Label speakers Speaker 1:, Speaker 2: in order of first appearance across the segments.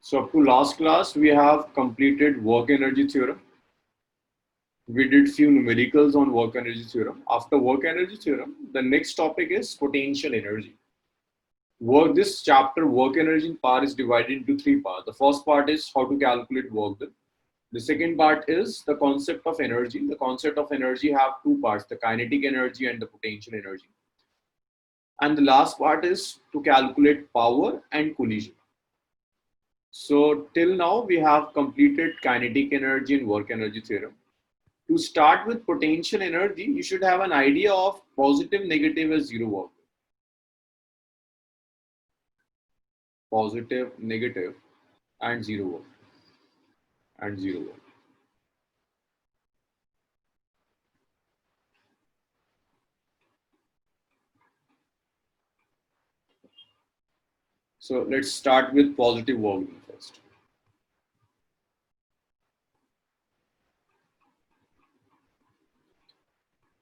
Speaker 1: So up to last class, we have completed work energy theorem. We did few numericals on work energy theorem. After work energy theorem, the next topic is potential energy. This chapter, work energy and power, is divided into three parts. The first part is how to calculate work done. The second part is the concept of energy. The concept of energy have two parts, the kinetic energy and the potential energy. And the last part is to calculate power and collision. So till now, we have completed kinetic energy and work energy theorem. To start with potential energy, you should have an idea of positive, negative as zero work. Positive, negative, and zero work. And zero work. So let's start with positive work first.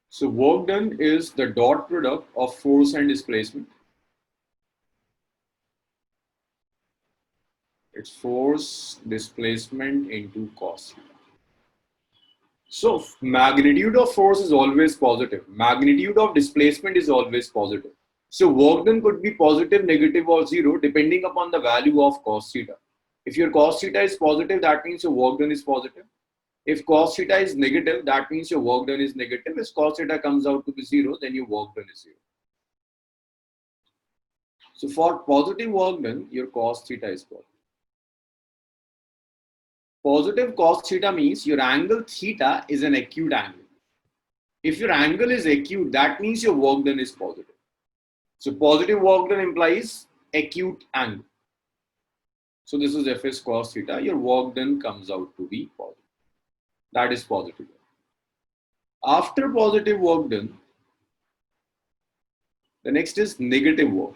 Speaker 1: So work done is the dot product of force and displacement. It's force displacement into cos theta. So magnitude of force is always positive. Magnitude of displacement is always positive. So work done could be positive, negative, or zero depending upon the value of cos theta. If your cos theta is positive, that means your work done is positive. If cos theta is negative, that means your work done is negative. If cos theta comes out to be zero, then your work done is zero. So for positive work done, your cos theta is positive. Positive cos theta means your angle theta is an acute angle. If your angle is acute, that means your work done is positive. So positive work done implies acute angle. So this is Fs cos theta. Your work done comes out to be positive. That is positive. After positive work done, the next is negative work.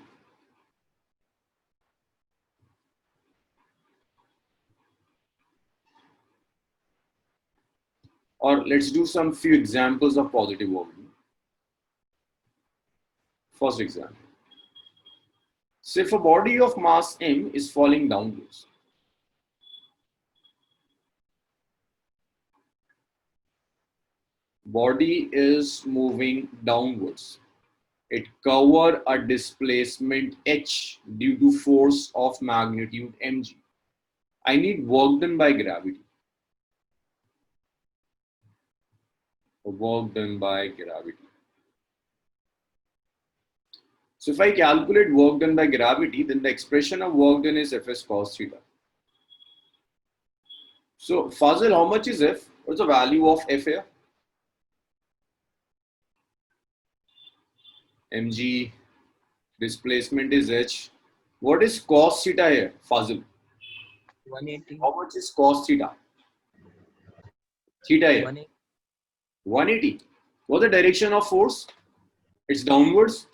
Speaker 1: Or let's do some few examples of positive work done. First example. Say if a body of mass m is falling downwards. Body is moving downwards. It covers a displacement h due to force of magnitude mg. I need work done by gravity. Work done by gravity. So if I calculate work done by gravity, then the expression of work done is Fs cos theta. So Fazil, how much is F? What's the value of F here? Mg, displacement is h. What is cos theta here, Fazil?
Speaker 2: 180.
Speaker 1: How much is cos theta? Theta here.
Speaker 2: 180.
Speaker 1: 180. What's the direction of force? It's downwards.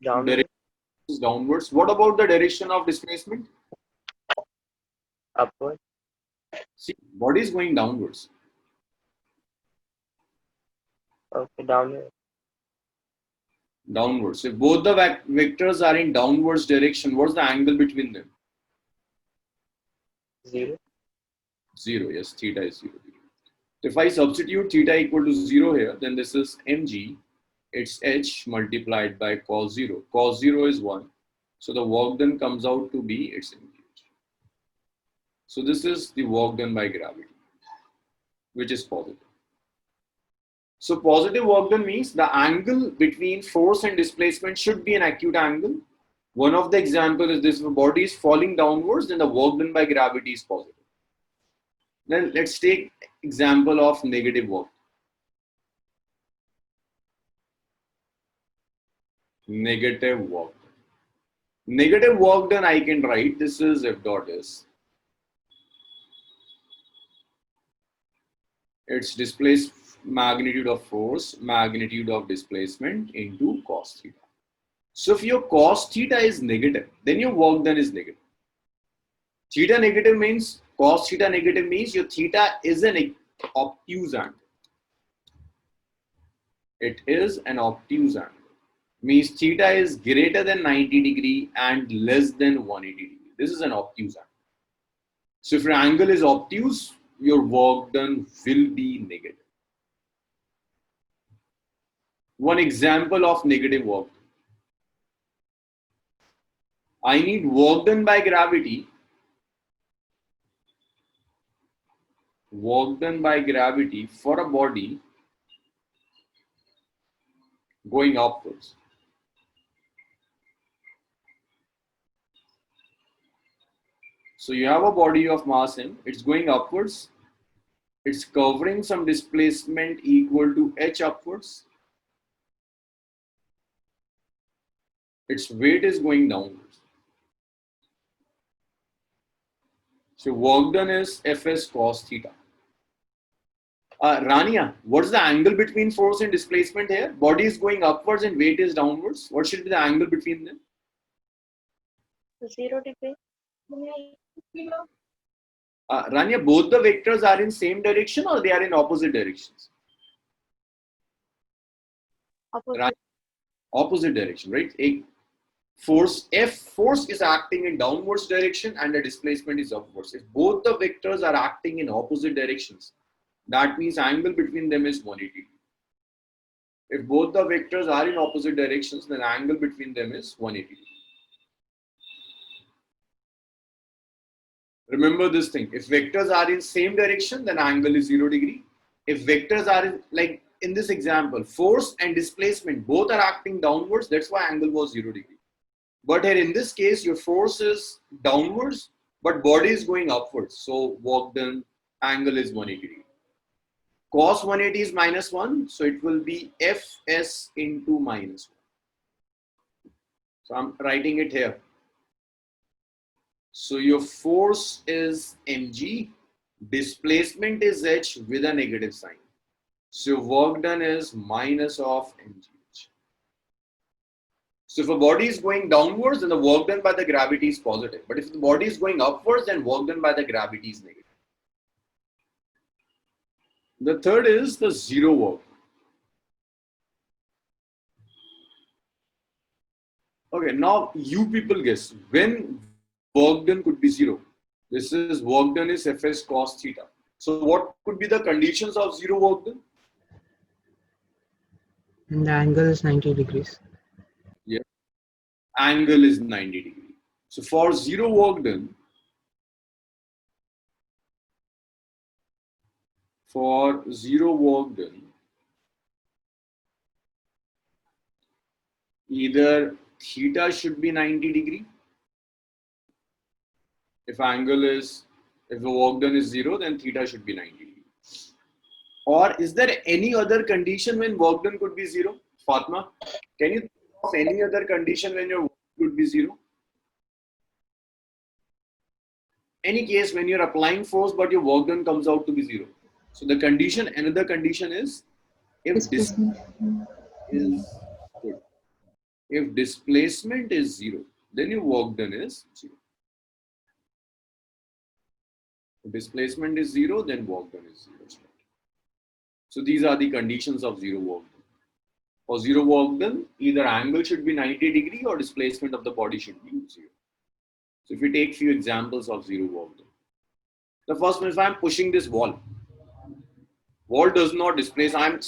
Speaker 2: Downward.
Speaker 1: Direction is downwards. What about the direction of displacement?
Speaker 2: Upward.
Speaker 1: See, body is going downwards.
Speaker 2: Okay, downward.
Speaker 1: Downwards. If both the vectors are in downwards direction, what's the angle between them?
Speaker 2: 0.
Speaker 1: 0. Yes, theta is 0. If I substitute theta equal to 0 here, then this is mg. It's h multiplied by cos 0. Cos 0 is 1. So the work done comes out to be its mg. So this is the work done by gravity, which is positive. So positive work done means the angle between force and displacement should be an acute angle. One of the examples is this: if a body is falling downwards, then the work done by gravity is positive. Then let's take example of negative work. Negative work. Negative work done, I can write this is F dot S. It's displaced magnitude of force, magnitude of displacement into cos theta. So if your cos theta is negative, then your work done is negative. Theta negative means, cos theta negative means your theta is an obtuse angle. It is an obtuse angle. means theta is greater than 90 degree and less than 180 degree. This is an obtuse angle. So if your angle is obtuse, your work done will be negative. One example of negative work. I need work done by gravity. Work done by gravity for a body going upwards. So you have a body of mass m, it's going upwards, it's covering some displacement equal to h upwards, its weight is going downwards. So work done is Fs cos theta. Rania, what's the angle between force and displacement here? Body is going upwards and weight is downwards. What should be the angle between them?
Speaker 2: 0 degree.
Speaker 1: Rania, both the vectors are in same direction or they are in opposite directions?
Speaker 2: Opposite.
Speaker 1: Opposite direction, right? A force is acting in downwards direction and the displacement is upwards. If both the vectors are acting in opposite directions, that means angle between them is 180. If both the vectors are in opposite directions, then angle between them is 180. Remember this thing, if vectors are in same direction, then angle is 0 degree. If vectors are in, like in this example, force and displacement both are acting downwards, that's why angle was 0 degree. But here in this case, your force is downwards, but body is going upwards. So work done, angle is 180 degree. Cos 180 is minus 1, so it will be Fs into minus 1. So I'm writing it here. So your force is mg, displacement is h with a negative sign. So work done is minus of mg. So if a body is going downwards, then the work done by the gravity is positive. But if the body is going upwards, then work done by the gravity is negative. The third is the zero work. Okay, now you people guess when work done could be zero. This is work done is Fs cos theta. So what could be the conditions of zero work done?
Speaker 3: And the angle is 90 degrees.
Speaker 1: Yeah, angle is 90 degree. So for zero work done, either theta should be 90 degree. If the work done is 0, then theta should be 90 degree. Or is there any other condition when work done could be 0? Fatma, can you think of any other condition when your work could be 0? Any case when you're applying force but your work done comes out to be 0. So the condition, another condition is if
Speaker 4: Displacement.
Speaker 1: is good. If displacement is 0, then your work done is 0. If displacement is 0, then work done is 0. So these are the conditions of zero work done. For zero work done, either angle should be 90 degree or displacement of the body should be 0. So if we take few examples of zero work done. The first one is if I'm pushing this wall does not displace, I'm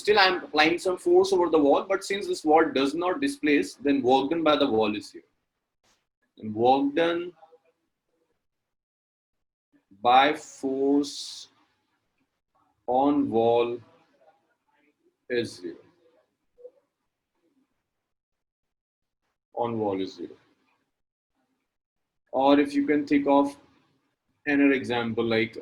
Speaker 1: applying some force over the wall, but since this wall does not displace, then work done by the wall is 0. And work done by force on wall is 0. On wall is 0. Or if you can think of another example like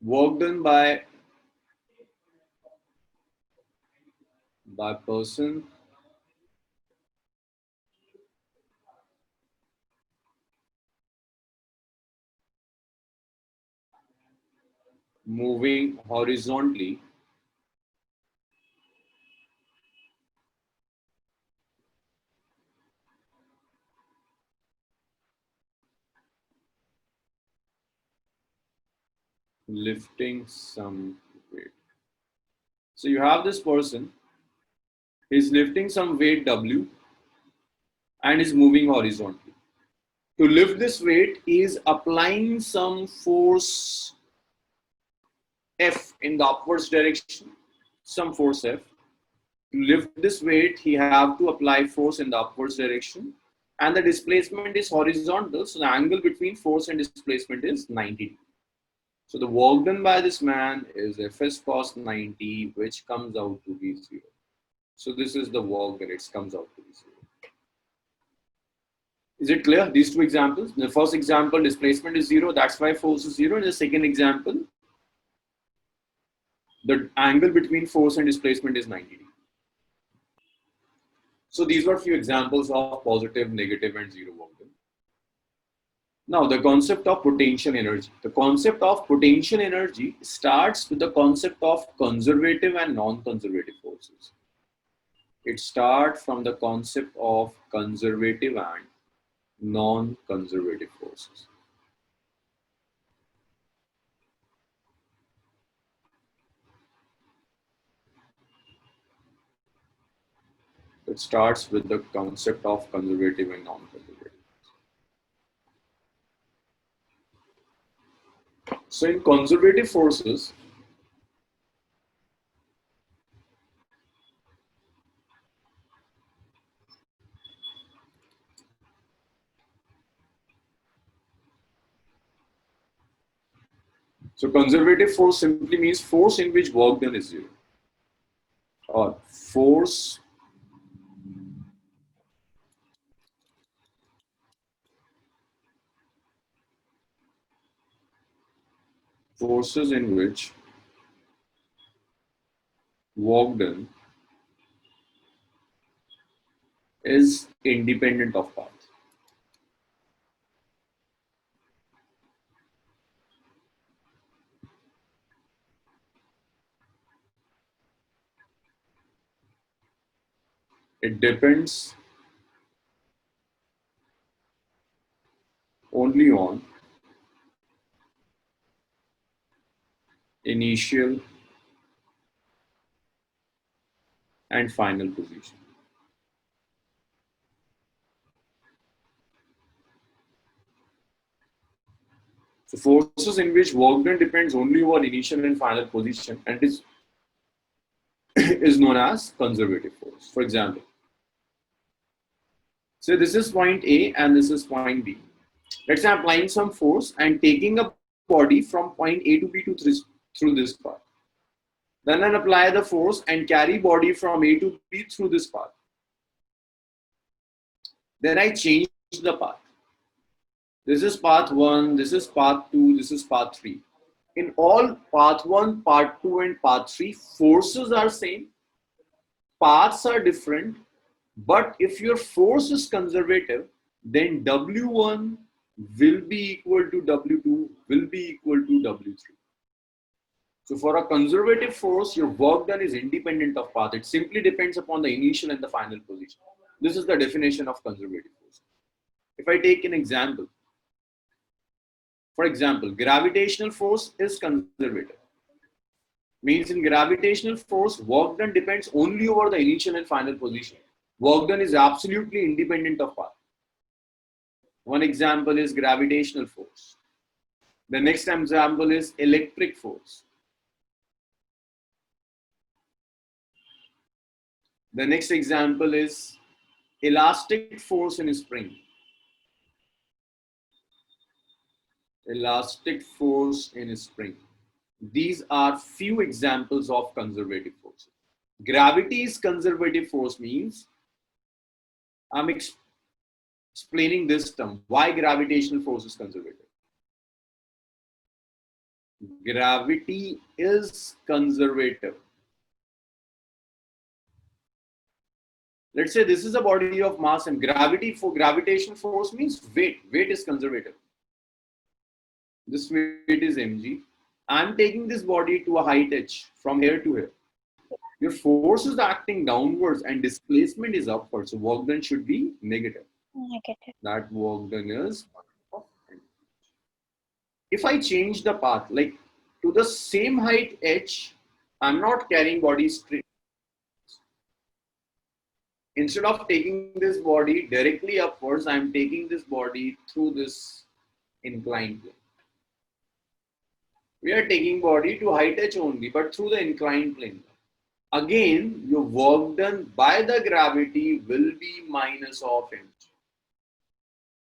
Speaker 1: work done by person moving horizontally lifting some weight. So you have this person, he's lifting some weight W and is moving horizontally. To lift this weight, he is applying some force F in the upwards direction, some force F. To lift this weight, he have to apply force in the upwards direction, and the displacement is horizontal, so the angle between force and displacement is 90. So the work done by this man is Fs cos 90, which comes out to be 0. So this is the work that it comes out to be 0. Is it clear? These two examples. In the first example, displacement is 0, that's why force is 0. In the second example, the angle between force and displacement is 90. So these were few examples of positive, negative, and zero work done. Now the concept of potential energy. The concept of potential energy starts with the concept of conservative and non-conservative forces. It starts from the concept of conservative and non-conservative forces. It starts with the concept of conservative and non-conservative. So in conservative forces, so conservative force simply means force in which work done is 0, or forces in which work done is independent of path. It depends only on initial and final position. So forces in which work done depends only on initial and final position and is known as conservative force. For example, say this is point A and this is point B. Let's say I'm applying some force and taking a body from point A to B through this path. Then I apply the force and carry body from A to B through this path. Then I change the path. This is path 1, this is path 2, this is path 3. In all path 1, path 2 and path 3, forces are same, paths are different, but if your force is conservative, then W1 will be equal to W2 will be equal to W3. So for a conservative force, your work done is independent of path. It simply depends upon the initial and the final position. This is the definition of conservative force. If I take an example, for example, gravitational force is conservative. Means in gravitational force, work done depends only over the initial and final position. Work done is absolutely independent of path. One example is gravitational force. The next example is electric force. The next example is elastic force in a spring. Elastic force in a spring. These are few examples of conservative forces. Gravity is conservative force means I'm explaining this term. Why gravitational force is conservative? Gravity is conservative. Let's say this is a body of mass and gravity for gravitational force means weight. Weight is conservative. This weight is mg. I'm taking this body to a height h from here to here. Your force is acting downwards and displacement is upwards. So work done should be negative.
Speaker 4: Negative.
Speaker 1: That work done is. If I change the path, like to the same height h, I'm not carrying body straight. Instead of taking this body directly upwards, I'm taking this body through this inclined plane. We are taking body to height h only, but through the inclined plane. Again, your work done by the gravity will be minus of mg.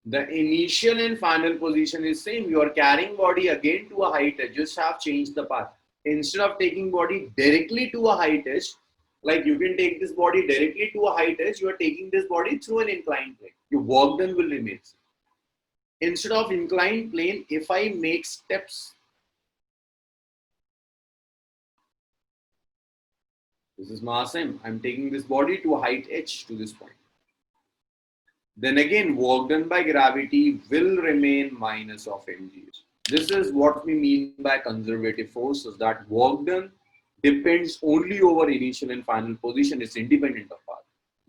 Speaker 1: The initial and final position is same. You are carrying body again to a height edge, just have changed the path. Instead of taking body directly to a height edge, like you can take this body directly to a height edge, you are taking this body through an inclined plane. Your work done will remain same. Instead of inclined plane, if I make steps, this is mass m, I'm taking this body to a height h to this point. Then again, work done by gravity will remain minus of mg. This is what we mean by conservative forces, that work done depends only over initial and final position, it's independent of path.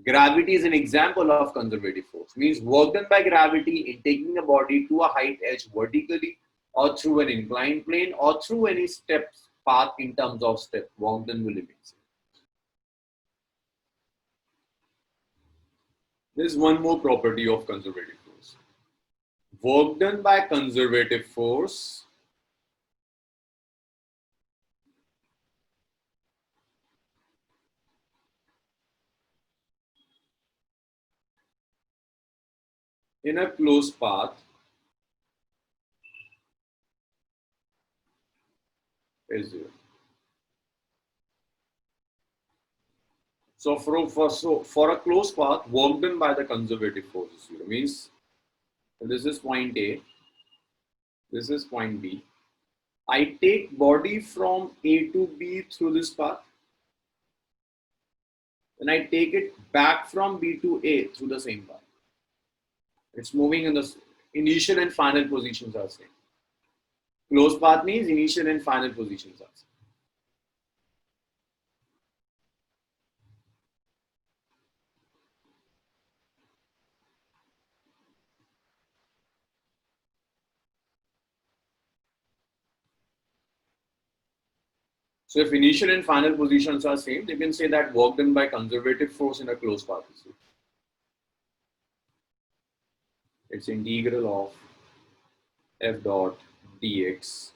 Speaker 1: Gravity is an example of conservative force, means work done by gravity in taking a body to a height edge vertically or through an inclined plane or through any steps path in terms of step, work done will remain same. There's one more property of conservative force. Work done by conservative force in a closed path is zero. So for a closed path, work done by the conservative force is zero. Means this is point A, this is point B. I take body from A to B through this path, and I take it back from B to A through the same path. It's moving in the initial and final positions are same. Closed path means initial and final positions are same. So if initial and final positions are same, you can say that work done by conservative force in a closed path is zero. It's integral of f dot dx.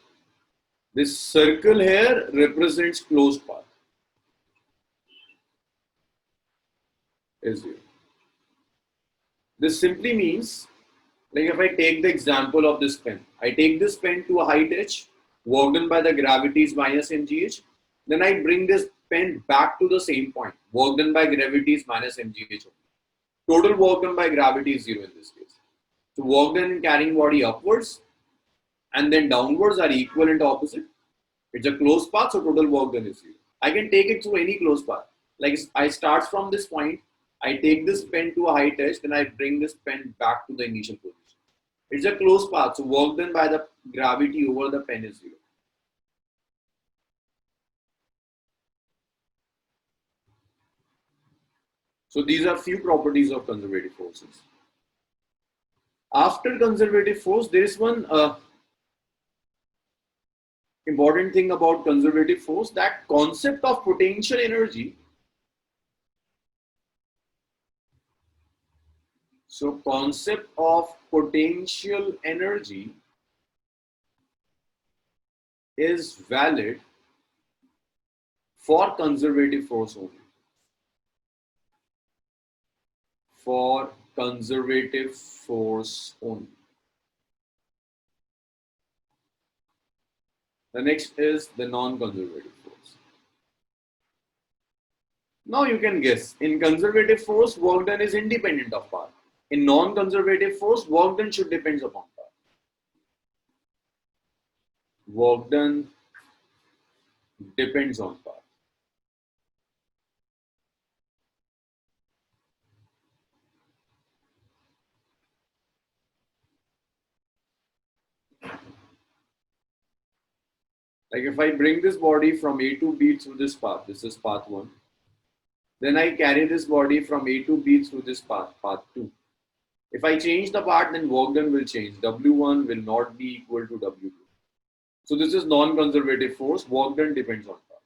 Speaker 1: This circle here represents closed path is zero. This simply means, like if I take the example of this pen, I take this pen to a height h, work done by the gravity is minus mgh, then I bring this pen back to the same point, work done by gravity is minus mgh. Total work done by gravity is zero in this case. So work done in carrying body upwards and then downwards are equal and opposite. It's a closed path, so total work done is zero. I can take it through any closed path. Like I start from this point, I take this pen to a height edge, then I bring this pen back to the initial position. It's a closed path, so work done by the gravity over the pen is zero. So these are few properties of conservative forces. After conservative force, there is one important thing about conservative force, that concept of potential energy. So concept of potential energy is valid for conservative force only. For conservative force only. The next is the non-conservative force. Now you can guess, in conservative force, work done is independent of path. In non-conservative force, work done should depend upon path. Work done depends on path. Like if I bring this body from A to B through this path, this is path 1. Then I carry this body from A to B through this path, path 2. If I change the path, then work done will change. W1 will not be equal to W2. So this is non-conservative force. Work done depends on path.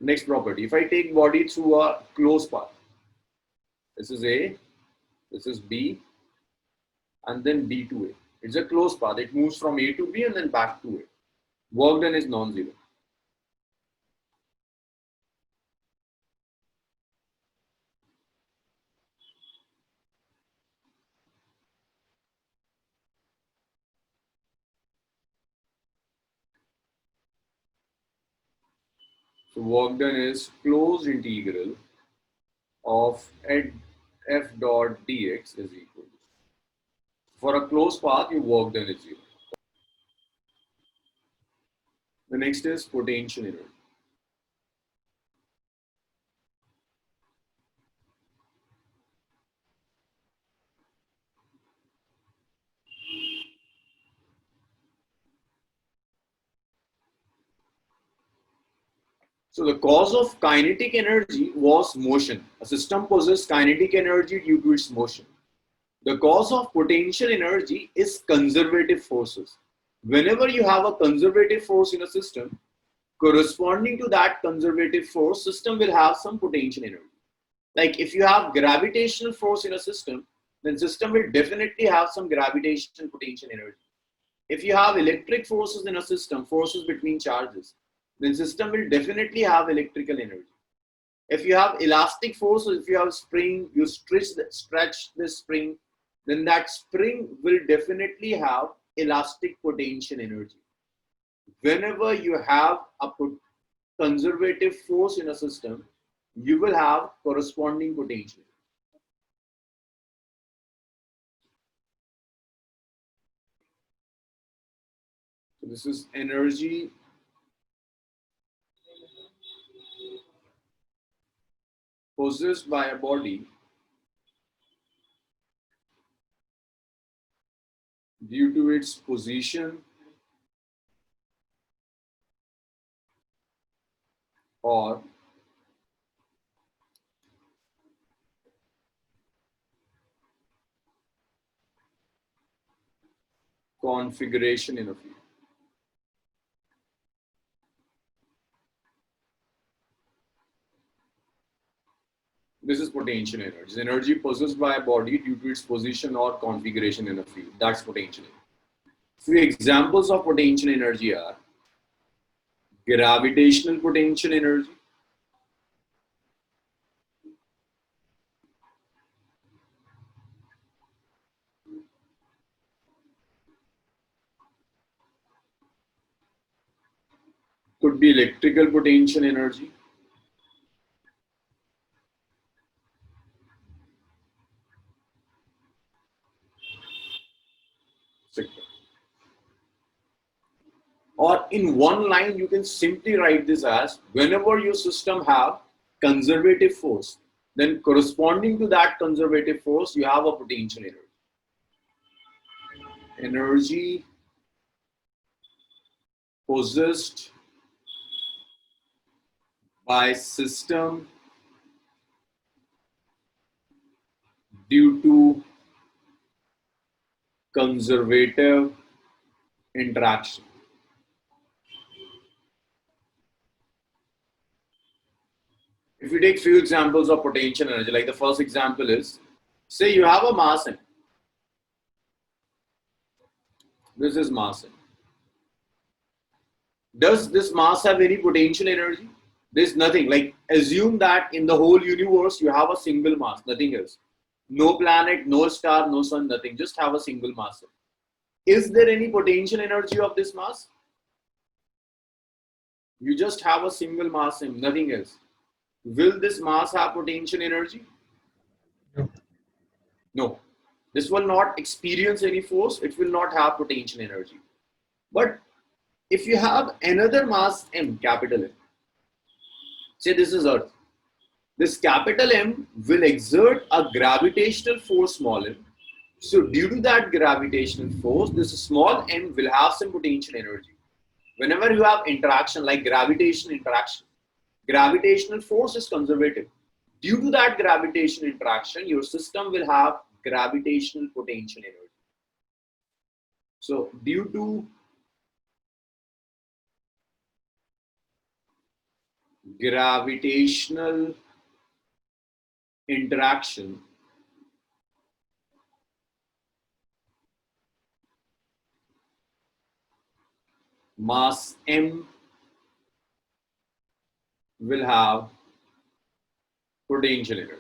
Speaker 1: Next property, if I take body through a closed path, this is A, this is B, and then B to A. It's a closed path. It moves from A to B and then back to A. Work done is non-zero. So work done is closed integral of f dot dx is equal to. For a closed path, your work done is zero. The next is potential energy. So the cause of kinetic energy was motion. A system possesses kinetic energy due to its motion. The cause of potential energy is conservative forces. Whenever you have a conservative force in a system, corresponding to that conservative force, system will have some potential energy. Like if you have gravitational force in a system, then system will definitely have some gravitational potential energy. If you have electric forces in a system, forces between charges, then system will definitely have electrical energy. If you have elastic forces, if you have spring, you stretch the spring, then that spring will definitely have elastic potential energy. Whenever you have a conservative force in a system, you will have corresponding potential. So this is energy possessed by a body due to its position or configuration in a field. This is potential energy. It's energy possessed by a body due to its position or configuration in a field. That's potential energy. Few examples of potential energy are gravitational potential energy, could be electrical potential energy, etc. Or in one line, you can simply write this as whenever your system have conservative force, then corresponding to that conservative force, you have a potential energy. Energy possessed by system due to conservative interaction. If you take few examples of potential energy, like the first example is, say you have a mass m. This is mass m. Does this mass have any potential energy? There's nothing. Like assume that in the whole universe you have a single mass, nothing else. No planet, no star, no sun, nothing. Just have a single mass. Is there any potential energy of this mass? You just have a single mass m, nothing else. Will this mass have potential energy?
Speaker 3: No.
Speaker 1: No. This will not experience any force. It will not have potential energy. But if you have another mass m, capital M, say this is Earth, this capital M will exert a gravitational force small m. So due to that gravitational force, this small m will have some potential energy. Whenever you have interaction like gravitational interaction, gravitational force is conservative. Due to that gravitational interaction, your system will have gravitational potential energy. So due to gravitational interaction mass m will have potential energy.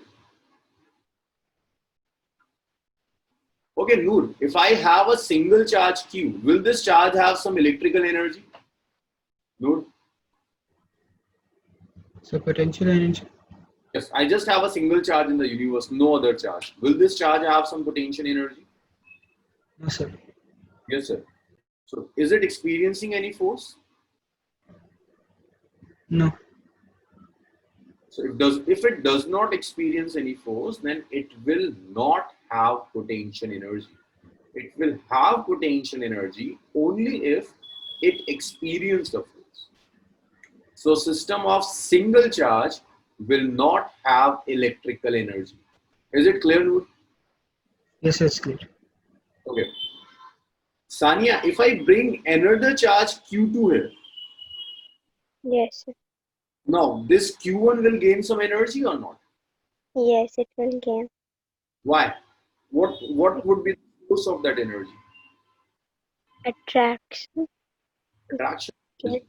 Speaker 1: Okay, Noor, if I have a single charge q, will this charge have some electrical energy? Noor?
Speaker 3: So potential energy?
Speaker 1: Yes, I just have a single charge in the universe, no other charge. Will this charge have some potential energy?
Speaker 3: No, sir.
Speaker 1: Yes, sir. So, is it experiencing any force?
Speaker 3: No.
Speaker 1: So, if it does not experience any force, then it will not have potential energy. It will have potential energy only if it experiences the force. So, system of single charge will not have electrical energy. Is it clear, Noor?
Speaker 3: Yes, it's clear.
Speaker 1: Okay. Sania, if I bring another charge Q2 here,
Speaker 4: Yes, sir.
Speaker 1: now this Q1 will gain some energy or not?
Speaker 4: Yes, it will gain
Speaker 1: Why? What would be the source of that energy?
Speaker 4: attraction.
Speaker 1: Attraction.
Speaker 4: It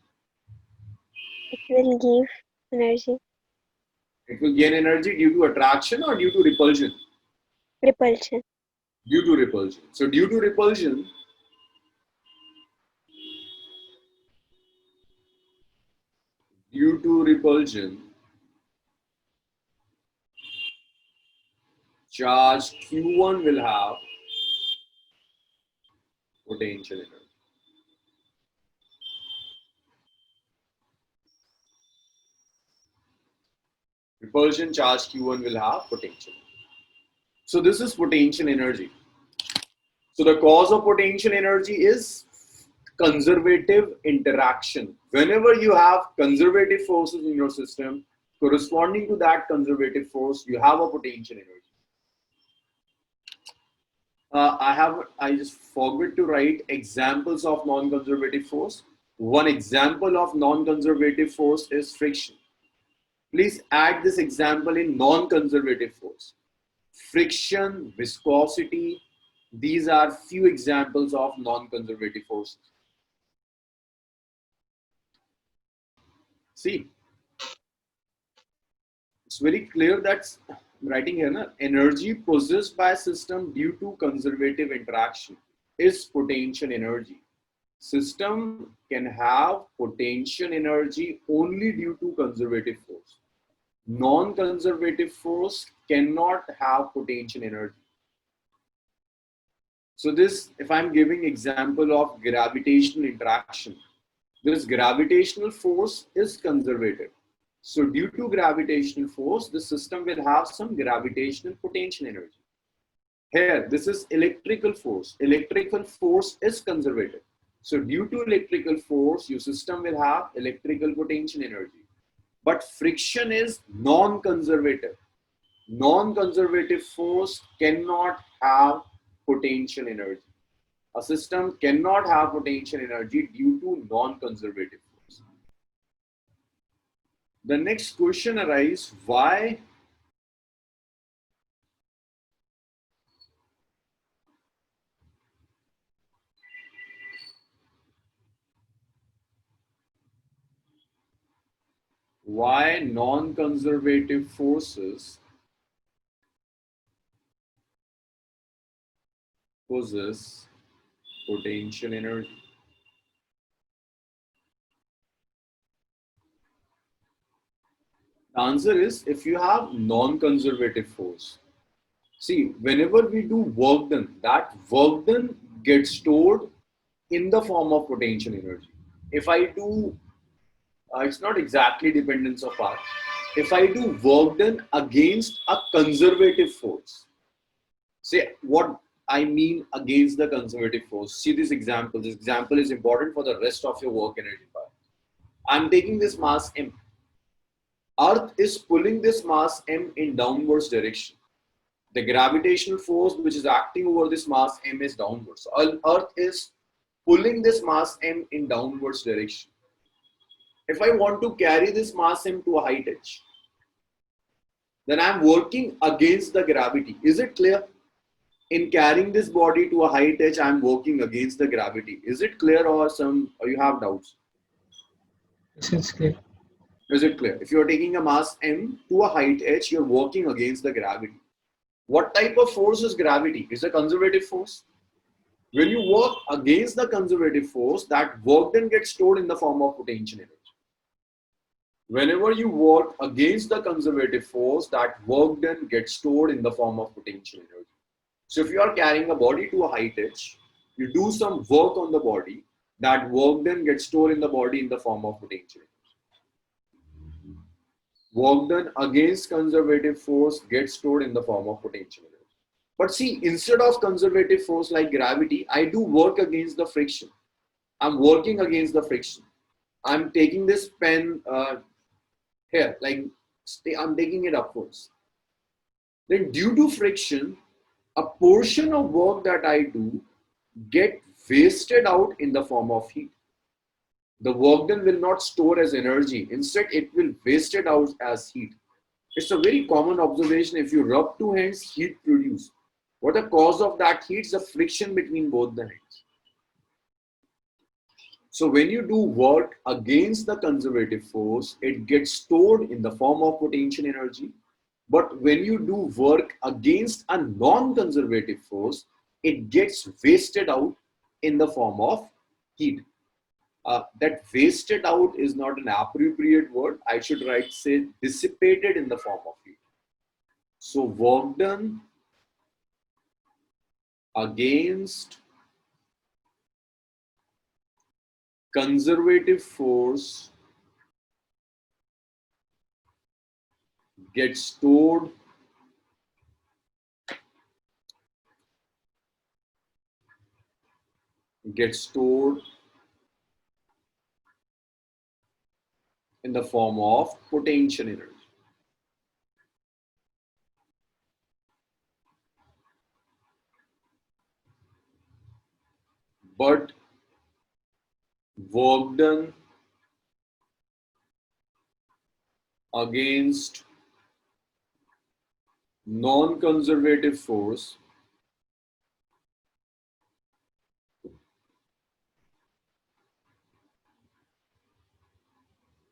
Speaker 4: will give energy.
Speaker 1: It will gain energy due to attraction or due to repulsion?
Speaker 4: Repulsion.
Speaker 1: Due to repulsion. So due to repulsion, charge Q1 will have potential energy. Repulsion charge Q1 will have potential. So this is potential energy. So the cause of potential energy is conservative interaction. Whenever you have conservative forces in your system, corresponding to that conservative force, you have a potential energy. I just forgot to write examples of non-conservative force. One example of non-conservative force is friction. Please add this example in non-conservative force. Friction, viscosity, these are few examples of non-conservative forces. See, it's very clear that I'm writing here, na, energy possessed by a system due to conservative interaction is potential energy. System can have potential energy only due to conservative force. Non-conservative force cannot have potential energy. So this, if I'm giving example of gravitational interaction, this gravitational force is conservative. So due to gravitational force, the system will have some gravitational potential energy. Here, this is electrical force. Electrical force is conservative. So due to electrical force, your system will have electrical potential energy. But friction is non-conservative. Non-conservative force cannot have potential energy. A system cannot have potential energy due to non-conservative force. The next question arises, why non-conservative forces possess potential energy? The answer is, if you have non-conservative force. See, whenever we do work done, that work done gets stored in the form of potential energy. If I do, it's not exactly dependence of R. If I do work done against a conservative force, say what I mean against the conservative force. See this example. This example is important for the rest of your work energy part. I'm taking this mass M. Earth is pulling this mass M in downwards direction. The gravitational force which is acting over this mass M is downwards. So Earth is pulling this mass M in downwards direction. If I want to carry this mass m to a height h, then I'm working against the gravity. Is it clear? In carrying this body to a height h, I'm working against the gravity. Is it clear, or you have doubts?
Speaker 3: Yes, it's clear.
Speaker 1: Is it clear? If you're taking a mass m to a height h, you're working against the gravity. What type of force is gravity? It's a conservative force. When you work against the conservative force, that work then gets stored in the form of potential energy. Whenever you work against the conservative force, that work then gets stored in the form of potential energy. So if you are carrying a body to a height h, you do some work on the body, that work then gets stored in the body in the form of potential energy. Work done against conservative force gets stored in the form of potential energy. But see, instead of conservative force like gravity, I do work against the friction. I'm working against the friction. I'm taking this pen here, like I'm taking it upwards. Then due to friction, a portion of work that I do get wasted out in the form of heat. The work done will not store as energy. Instead, it will waste it out as heat. It's a very common observation. If you rub two hands, heat produce. What the cause of that heat is the friction between both the hands. So when you do work against the conservative force, it gets stored in the form of potential energy. But when you do work against a non-conservative force, it gets wasted out in the form of heat. That wasted out is not an appropriate word. I should say dissipated in the form of heat. So work done against conservative force gets stored in the form of potential energy. But work done against non-conservative force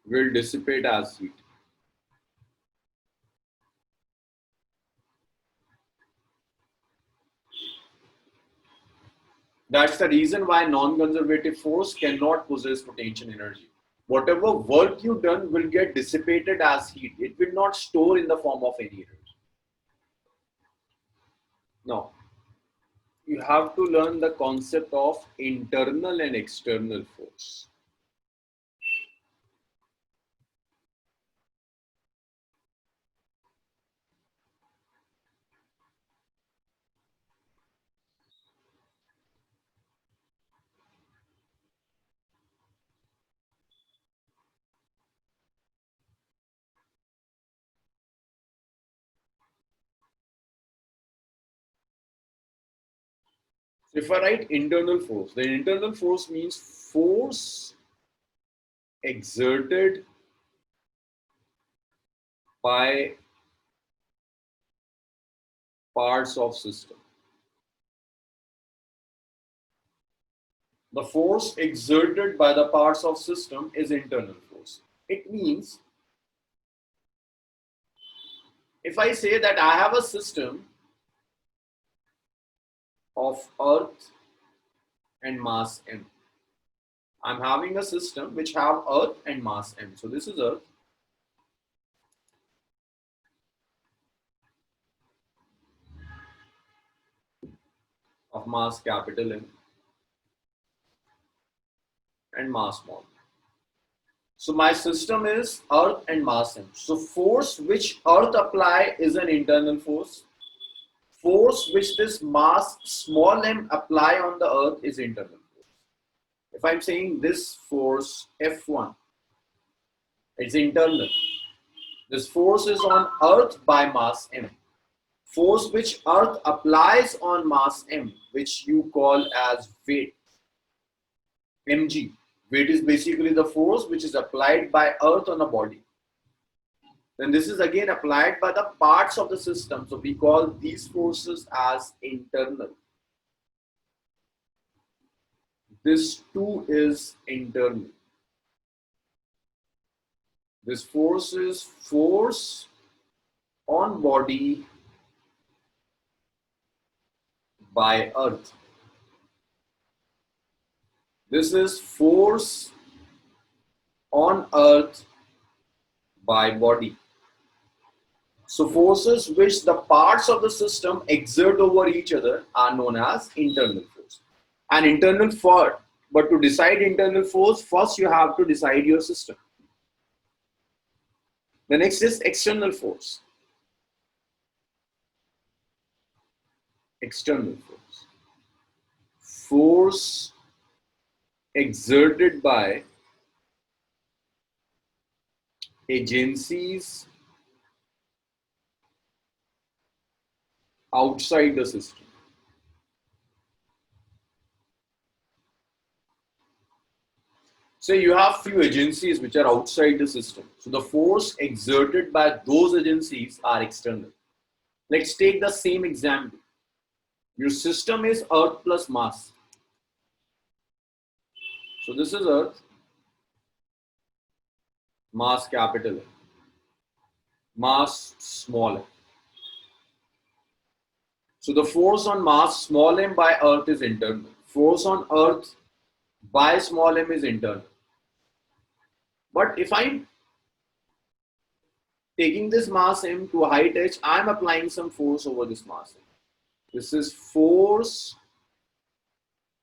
Speaker 1: will dissipate as heat. That's the reason why non-conservative force cannot possess potential energy. Whatever work you done will get dissipated as heat. It will not store in the form of any energy. Now, you have to learn the concept of internal and external force. So if I write internal force, the internal force means force exerted by parts of system. The force exerted by the parts of system is internal force. It means if I say that I have a system of Earth and mass m, I'm having a system which have Earth and mass m. So this is Earth. Of mass capital M and mass small. So my system is Earth and mass m. So force which Earth apply is an internal force. Force which this mass small m apply on the Earth is internal force. If I'm saying this force F1, it's internal. This force is on Earth by mass m. Force which Earth applies on mass m, which you call as weight, mg, Weight is basically the force which is applied by Earth on a body. Then this is again applied by the parts of the system. So we call these forces as internal. This too is internal. This force is force on body by Earth. This is force on Earth by body. So forces which the parts of the system exert over each other are known as internal force. And internal force, but to decide internal force, first you have to decide your system. The next is external force. External force. Force exerted by agencies outside the system. So you have few agencies which are outside the system. So the force exerted by those agencies are external. Let's take the same example. Your system is Earth plus mass. So this is Earth, mass capital M, mass small m. So the force on mass small m by Earth is internal. Force on Earth by small m is internal. But if I'm taking this mass m to a height h, I'm applying some force over this mass m. This is force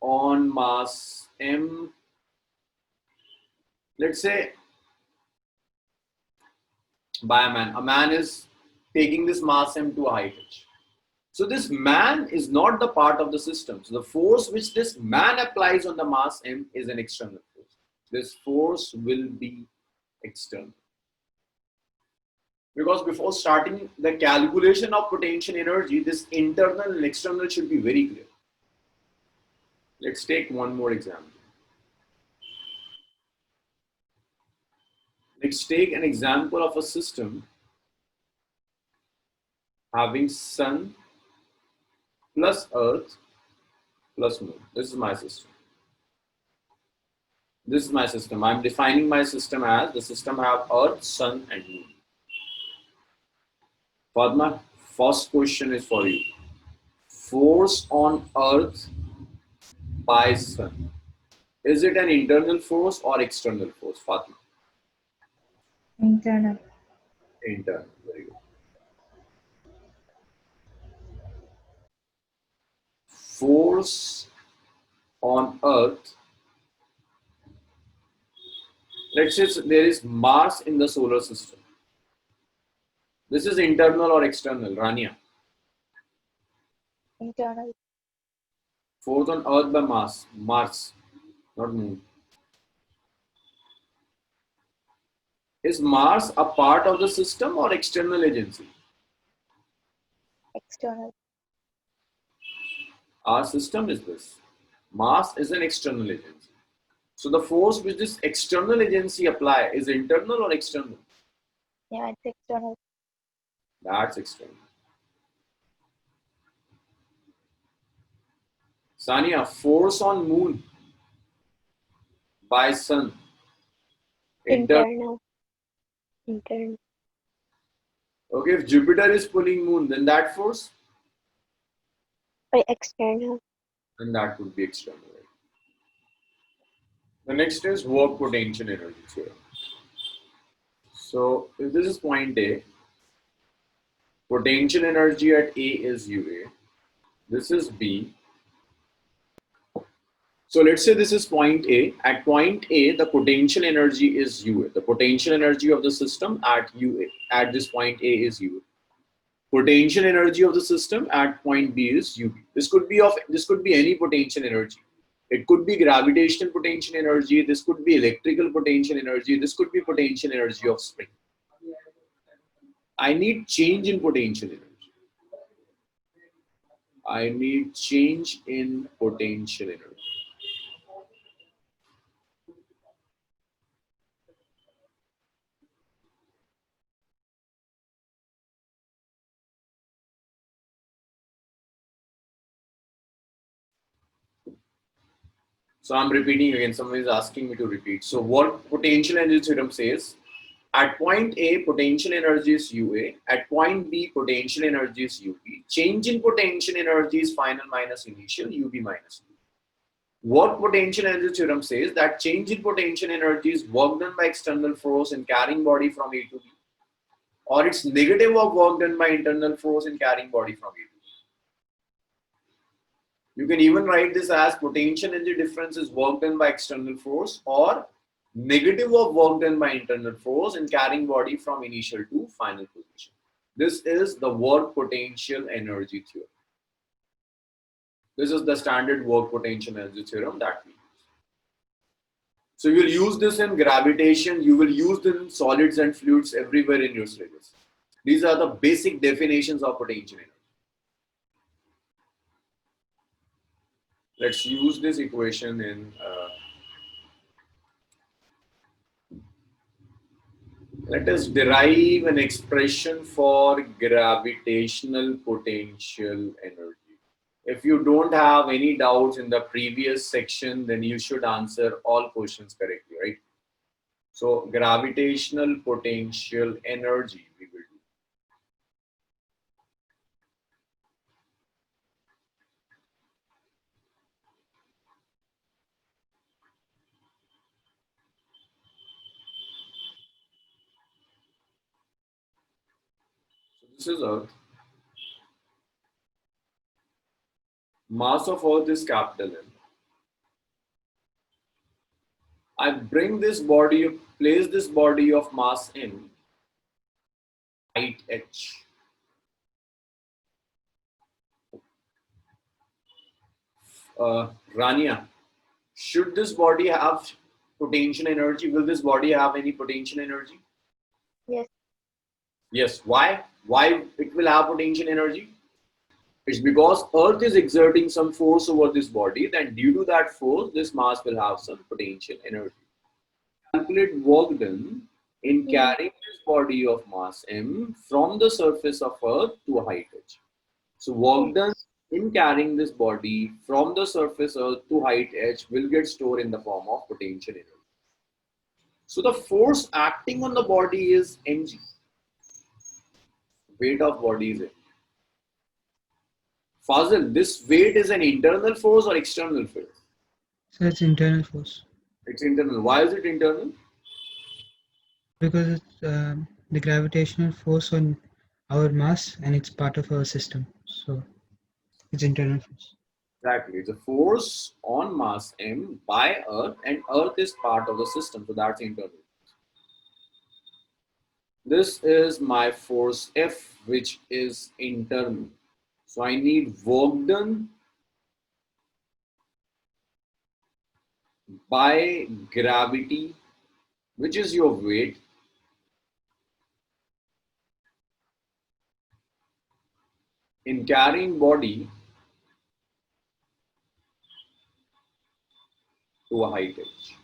Speaker 1: on mass m. Let's say by a man. A man is taking this mass m to a height h. So this man is not the part of the system. So the force which this man applies on the mass m is an external force. This force will be external. Because before starting the calculation of potential energy, this internal and external should be very clear. Let's take one more example. Let's take an example of a system having sun plus earth plus moon. This is my system. This is my system. I'm defining my system as the system have earth, sun and moon. Padma, first question is for you. Force on earth by sun. Is it an internal force or external force, Fatma?
Speaker 3: Internal.
Speaker 1: Internal. Very good. Force on earth. Let's say there is Mars in the solar system. This is internal or external, Rania?
Speaker 4: Internal.
Speaker 1: Force on earth by Mars, not moon. Is Mars a part of the system or external agency?
Speaker 4: External.
Speaker 1: Our system is this. Mars is an external agency. So the force which this external agency apply is internal or external?
Speaker 4: Yeah, it's external.
Speaker 1: That's external. Sania, force on moon by sun.
Speaker 4: Internal. Internal.
Speaker 1: Okay, if Jupiter is pulling moon, then that force?
Speaker 4: External.
Speaker 1: Then that would be external. Right? The next is work potential energy theorem. So if this is point A, potential energy at A is UA. This is B. So let's say this is point A. At point A, the potential energy is UA. The potential energy of the system at UA, at this point A is UA. Potential energy of the system at point B is UB. This could be any potential energy. It could be gravitational potential energy. This could be electrical potential energy. This could be potential energy of spring. I need change in potential energy. I need change in potential energy. So I'm repeating again. Someone is asking me to repeat. So what potential energy theorem says? At point A, potential energy is UA. At point B, potential energy is UB. Change in potential energy is final minus initial, UB minus UB. What potential energy theorem says? That change in potential energy is work done by external force in carrying body from A to B, or it's negative of work done by internal force in carrying body from A to B. You can even write this as potential energy difference is work done by external force or negative of work done by internal force in carrying body from initial to final position. This is the work potential energy theorem. This is the standard work potential energy theorem that we use. So you will use this in gravitation, you will use this in solids and fluids everywhere in your syllabus. These are the basic definitions of potential energy. Let's use this equation in let us derive an expression for gravitational potential energy. If you don't have any doubts in the previous section, then you should answer all questions correctly, right? So gravitational potential energy we will do. So this is Earth. Mass of Earth is capital M. I bring this body, place this body of mass M, height h. Rania, should this body have potential energy? Will this body have any potential energy?
Speaker 4: Yes.
Speaker 1: Yes. Why? Why it will have potential energy? It's because Earth is exerting some force over this body. Then due to that force, this mass will have some potential energy. Calculate work done in carrying this body of mass m from the surface of Earth to a height h. So work done in carrying this body from the surface Earth to height h will get stored in the form of potential energy. So the force acting on the body is mg. Weight of body is mg. Fazil, this weight is an internal force or external force?
Speaker 3: So it's internal force
Speaker 1: It's internal. Why is it internal?
Speaker 3: because it's the gravitational force on our mass and it's part of our system. So it's internal force.
Speaker 1: Exactly. It's a force on mass m by Earth, and Earth is part of the system, so that's internal. This is my force F, which is internal. So I need work done by gravity, which is your weight, in carrying body to a height h.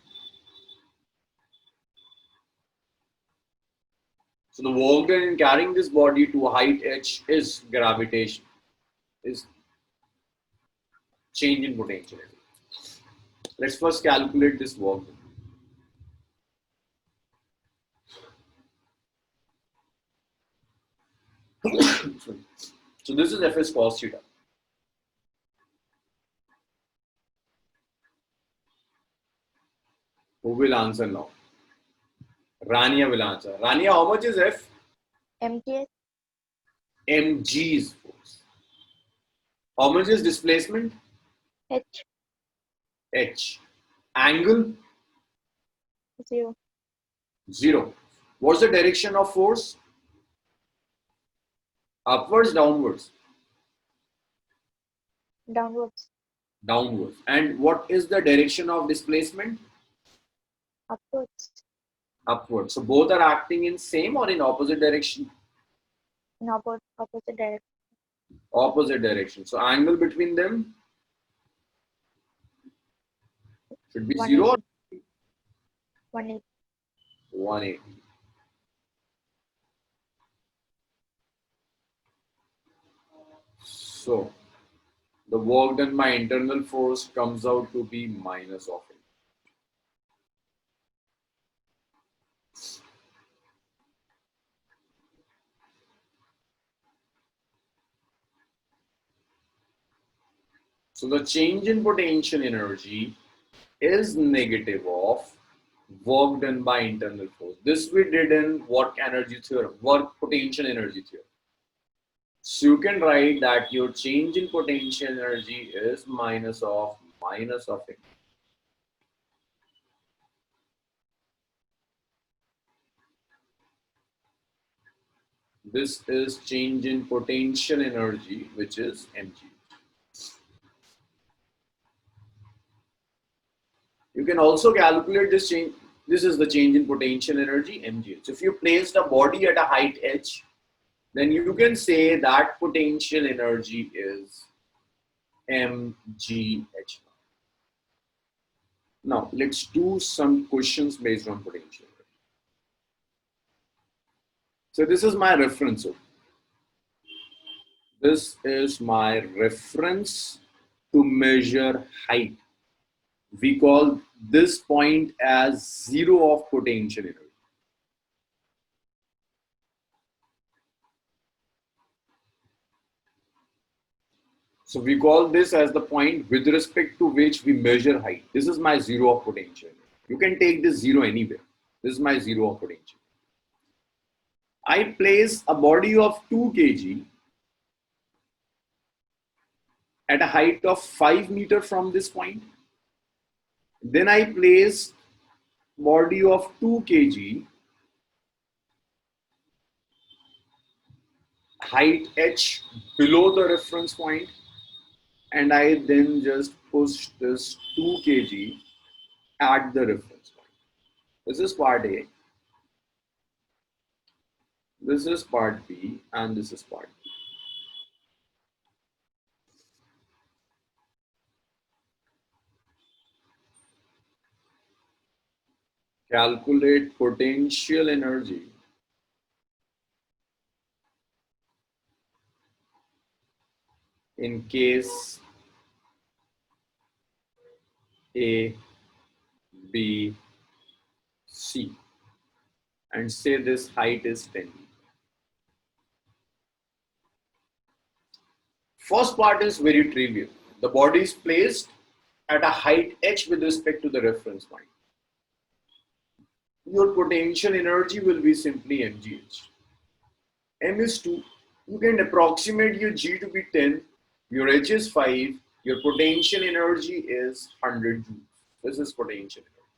Speaker 1: So the work done in carrying this body to a height h is gravitation, is change in potential. Let's first calculate this work done. So this is Fs cos theta. Who will answer now? Rania will answer. Rania, how much is F?
Speaker 4: MTS.
Speaker 1: Mg's force. How much is displacement?
Speaker 4: H.
Speaker 1: H. Angle?
Speaker 4: 0.
Speaker 1: 0. What's the direction of force? Upwards, downwards?
Speaker 4: Downwards.
Speaker 1: Downwards. And what is the direction of displacement?
Speaker 4: Upwards.
Speaker 1: Upwards. So both are acting in same or in opposite direction?
Speaker 4: In opposite direction.
Speaker 1: Opposite direction. So angle between them should be 0 or
Speaker 4: 180.
Speaker 1: 180. So the work done by internal force comes out to be minus of it. So the change in potential energy is negative of work done by internal force. This we did in work energy theorem, work potential energy theorem. So you can write that your change in potential energy is minus of it. This is change in potential energy, which is mg. You can also calculate this change. This is the change in potential energy, mg. So if you placed a body at a height h, then you can say that potential energy is mgh. Now let's do some questions based on potential. So this is my reference. This is my reference to measure height. We call this point as zero of potential energy. So we call this as the point with respect to which we measure height. This is my zero of potential. You can take this zero anywhere. This is my zero of potential. I place a body of 2 kg at a height of 5 meters from this point. Then I place body of 2 kg height h below the reference point, and I then just push this 2 kg at the reference point. This is part A, this is part B, and this is part B. Calculate potential energy in case A, B, C, and say this height is 10 meters. First part is very trivial. The body is placed at a height h with respect to the reference point. Your potential energy will be simply mgh. M is 2. You can approximate your g to be 10. Your h is 5. Your potential energy is 100 joules. This is potential energy.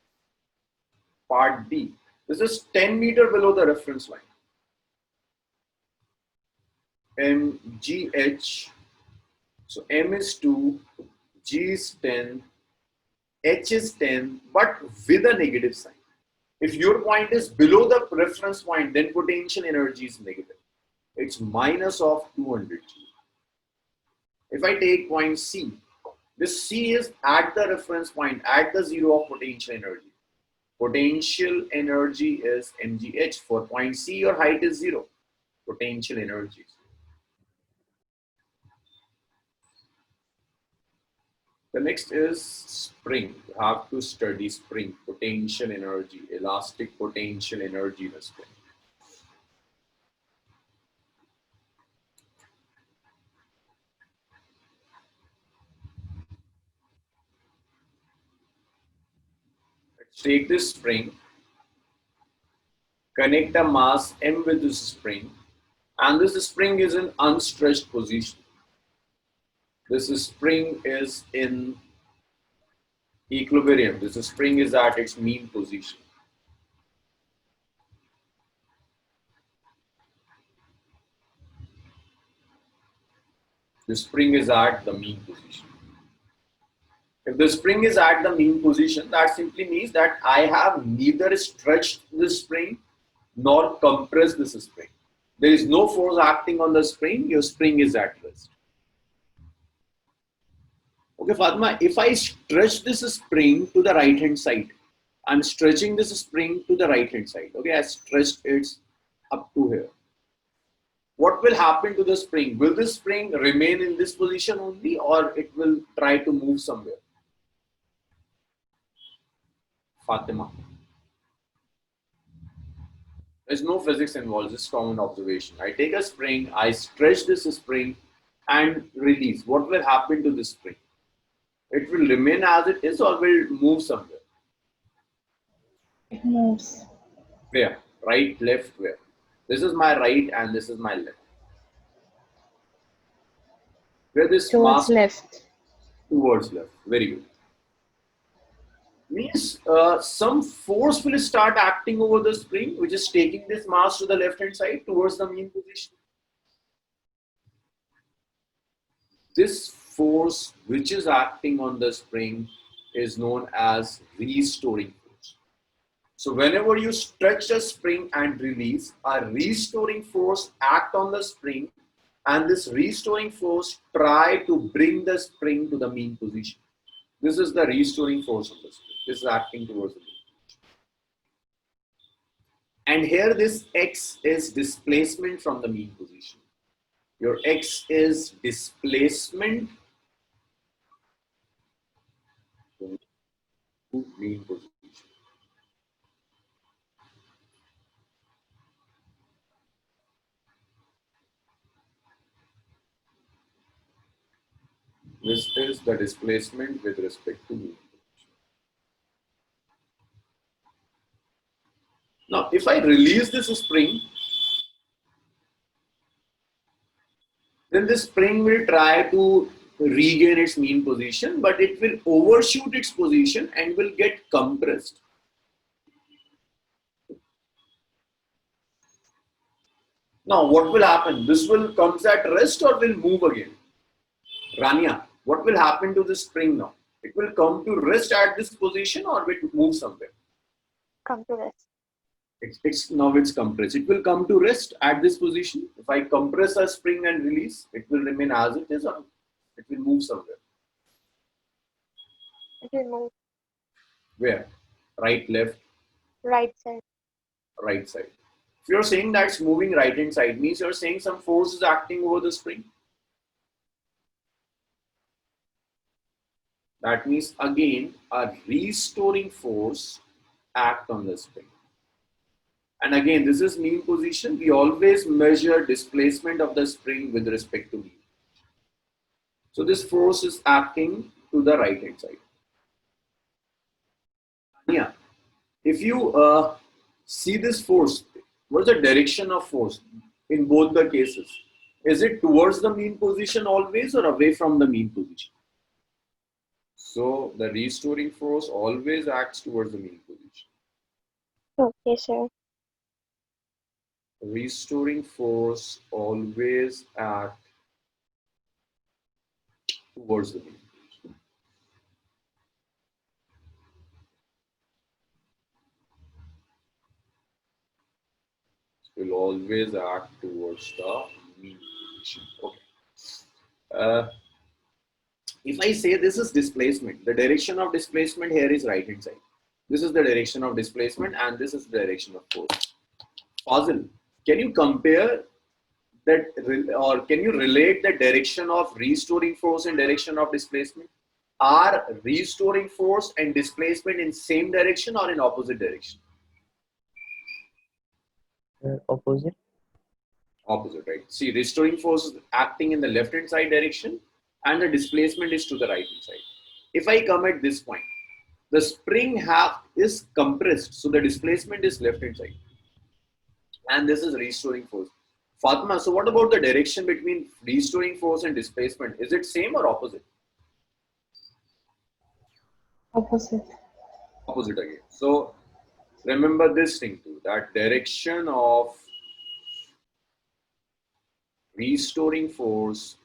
Speaker 1: Part B. This is 10 meters below the reference line. mgh. So m is 2, g is 10, h is 10, but with a negative sign. If your point is below the reference point, then potential energy is negative. It's minus of 200 G. If I take point C, this C is at the reference point, at the zero of potential energy. Potential energy is mgh. For point C, your height is 0. Potential energy. The next is spring. You have to study spring, potential energy, elastic potential energy in a spring. Let's take this spring, connect a mass m with this spring, and this spring is in unstretched position. This spring is in equilibrium. This spring is at its mean position. The spring is at the mean position. If the spring is at the mean position, that simply means that I have neither stretched this spring nor compressed this spring. There is no force acting on the spring. Your spring is at rest. Okay, Fatima, if I stretch this spring to the right hand side, I'm stretching this spring to the right hand side. Okay, I stretched it up to here. what will happen to the spring? Will the spring remain in this position only, or it will try to move somewhere? Fatima. There's no physics involved, just common observation. I take a spring, I stretch this spring and release. What will happen to this spring? It will remain as it is or will move somewhere?
Speaker 5: It moves.
Speaker 1: Where? Right, left, where? This is my right and this is my left. Where this
Speaker 5: Towards
Speaker 1: mass
Speaker 5: left.
Speaker 1: towards left. Very good. Means some force will start acting over the spring, which is taking this mass to the left hand side towards the mean position. This force which is acting on the spring is known as restoring force. So whenever you stretch a spring and release, a restoring force act on the spring, and this restoring force try to bring the spring to the mean position. This is the restoring force of the spring. This is acting towards the mean. And here this x is displacement from the mean position. Your x is displacement to mean position. This is the displacement with respect to mean position. Now, if I release this spring, then this spring will try to regain its mean position, but it will overshoot its position and will get compressed. Now, what will happen? This will comes at rest or will move again? Rania, what will happen to this spring now? It will come to rest at this position or will move somewhere?
Speaker 4: Come to rest.
Speaker 1: Now it's compressed. It will come to rest at this position. If I compress a spring and release, it will remain as it is or it will move somewhere.
Speaker 4: It will move
Speaker 1: Where? Right, left,
Speaker 4: right side.
Speaker 1: right side. If you're saying that's moving right hand side, means you're saying some force is acting over the spring. That means again a restoring force act on the spring. And again, this is mean position. We always measure displacement of the spring with respect to mean. So this force is acting to the right hand side. Yeah. If you see this force, what's the direction of force in both the cases? Is it towards the mean position always or away from the mean position? So the restoring force always acts towards the mean position.
Speaker 4: Okay, sir.
Speaker 1: Restoring force always acts towards the mean position. Will always act towards the mean position. Okay. If I say this is displacement, the direction of displacement here is right hand side. This is the direction of displacement and this is the direction of force. Fazil, can you compare that or can you relate the direction of restoring force and direction of displacement? Are restoring force and displacement in same direction or in opposite direction?
Speaker 2: Opposite.
Speaker 1: Opposite, right? See, restoring force is acting in the left hand side direction and the displacement is to the right hand side. If I come at this point, the spring is compressed, so the displacement is left hand side. And this is restoring force. Fatma, so what about the direction between restoring force and displacement? Is it same or opposite?
Speaker 5: Opposite.
Speaker 1: Opposite again. So remember this thing too, that direction of restoring force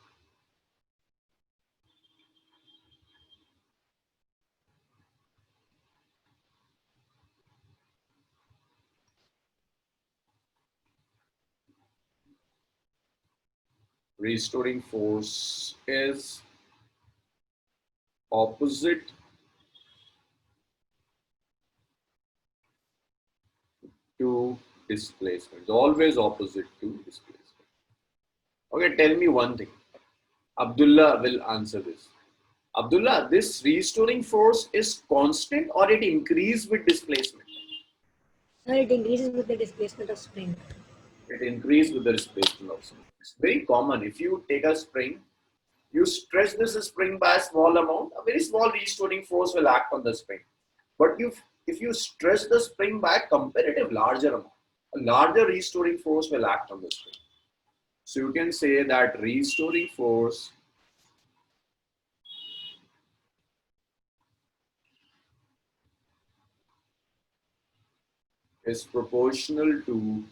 Speaker 1: is opposite to displacement. Always opposite to displacement. Okay, tell me one thing. Abdullah will answer this. Abdullah, this restoring force is constant or it increases with displacement?
Speaker 5: Sir, it increases with the displacement of spring.
Speaker 1: It increases with the displacement of spring. It's very common. If you take a spring, you stretch this spring by a small amount, a very small restoring force will act on the spring. But if you stretch the spring by a comparative larger amount, a larger restoring force will act on the spring. So you can say that restoring force is proportional to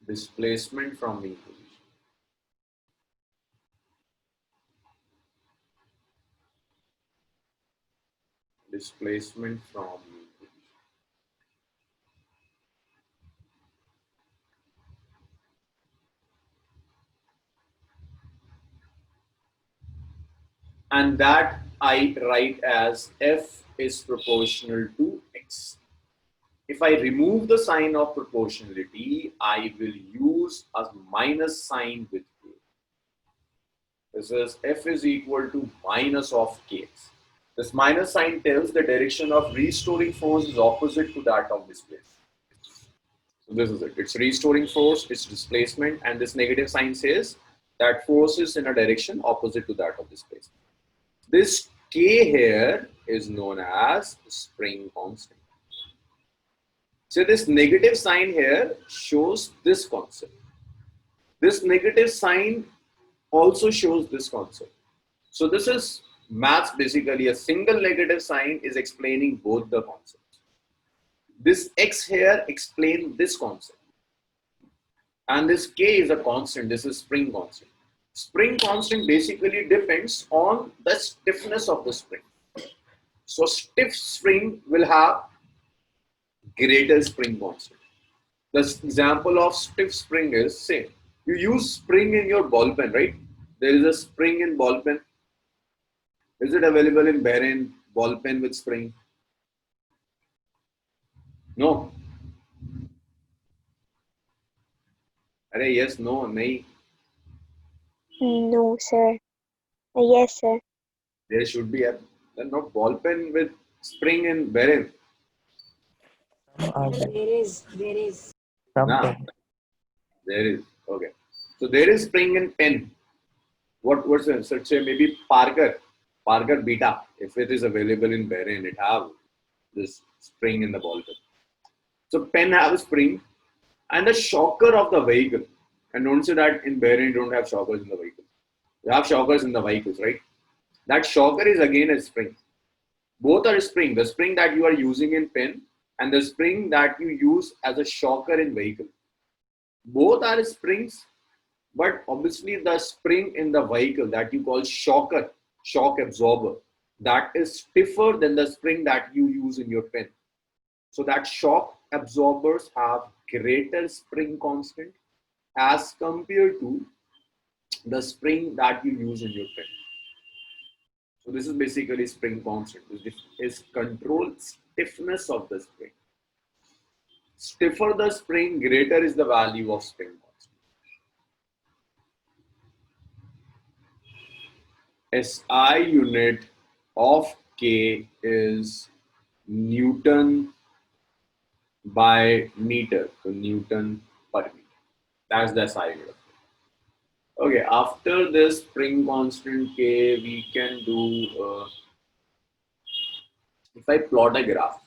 Speaker 1: displacement from mean position. Displacement from mean position. And that I write as F is proportional to X. If I remove the sign of proportionality, I will use a minus sign with K. This is F is equal to minus of Kx. This minus sign tells the direction of restoring force is opposite to that of displacement. So this is it. It's restoring force, it's displacement, and this negative sign says that force is in a direction opposite to that of displacement. This K here is known as spring constant. So this negative sign here shows this concept. This negative sign also shows this concept. So this is maths basically. A single negative sign is explaining both the concepts. This X here explains this concept. And this K is a constant. This is spring constant. Spring constant basically depends on the stiffness of the spring. So stiff spring will have greater spring constant. The example of stiff spring is, say, you use spring in your ball pen, right? There is a spring in ball pen. Is it available in Bahrain ball pen with spring? No. Arey, yes, no, nahi.
Speaker 4: No, sir. Yes, sir.
Speaker 1: There should be a no ball pen with spring in Bahrain.
Speaker 2: Some are there.
Speaker 5: There is.
Speaker 2: Some
Speaker 1: Nah,
Speaker 2: there.
Speaker 1: there is. Okay. So there is spring in pen. What's the so say maybe Parker Beta. If it is available in Bahrain, it have this spring in the ball pen. So pen have a spring and the shocker of the vehicle. And don't say that in Bahrain you don't have shockers in the vehicle. You have shockers in the vehicles, right? That shocker is again a spring. Both are spring. The spring that you are using in pen and the spring that you use as a shocker in vehicle. Both are springs, but obviously the spring in the vehicle that you call shocker, shock absorber, that is stiffer than the spring that you use in your pen. So that shock absorbers have greater spring constant as compared to the spring that you use in your pen. So this is basically spring constant. This is controlled stiffness of the spring. Stiffer the spring, greater is the value of spring constant. SI unit of K is Newton by meter. So Newton per meter. That's the SI unit. Okay, after this spring constant K, we can do, if I plot a graph,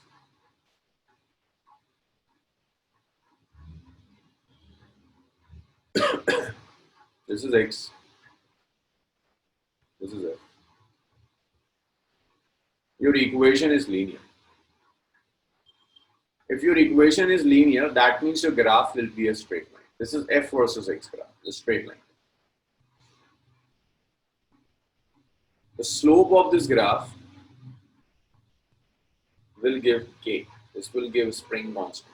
Speaker 1: this is X, this is F. Your equation is linear. If your equation is linear, that means your graph will be a straight line. This is F versus X graph, a straight line. The slope of this graph will give K. This will give spring constant.